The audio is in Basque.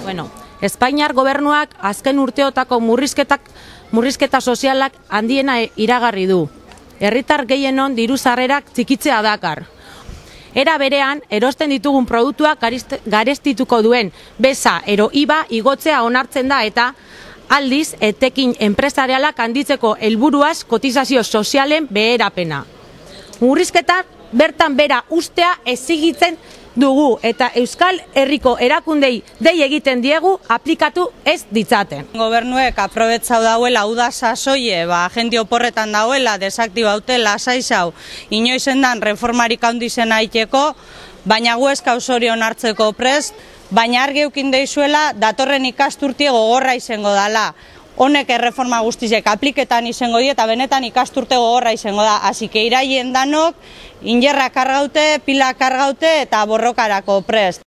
Bueno, Espainiar gobernuak azken urteotako murrizketa sozialak handiena iragarri du. Herritar gehienon diru sarrerak txikitzea dakar. Era berean, erosten ditugun produktuak garestituko duen beza ero IVA igotzea onartzen da eta aldiz etekin enpresarialak handitzeko helburuaz kotizazio sozialen beherapena. Murrizketak bertan bera ustea exigitzen dugu eta Euskal Herriko erakundei dei egiten diegu aplikatu ez ditzaten. Gobernuek aprobetzau dauela uda sasoie, jenti oporretan dauela, desaktibaute lasaizau, inoizen dan reformarik handizen aiteko, baina gu ez kausori onartzeko prest, baina argi eukin deizuela datorren ikasturtie gogorra izango dala. Honek erreforma guztizek apliketan izango die eta benetan ikasturte gogorra izango da. Asike iraien danok, injerra kargaute, pila kargaute eta borrokarako prest.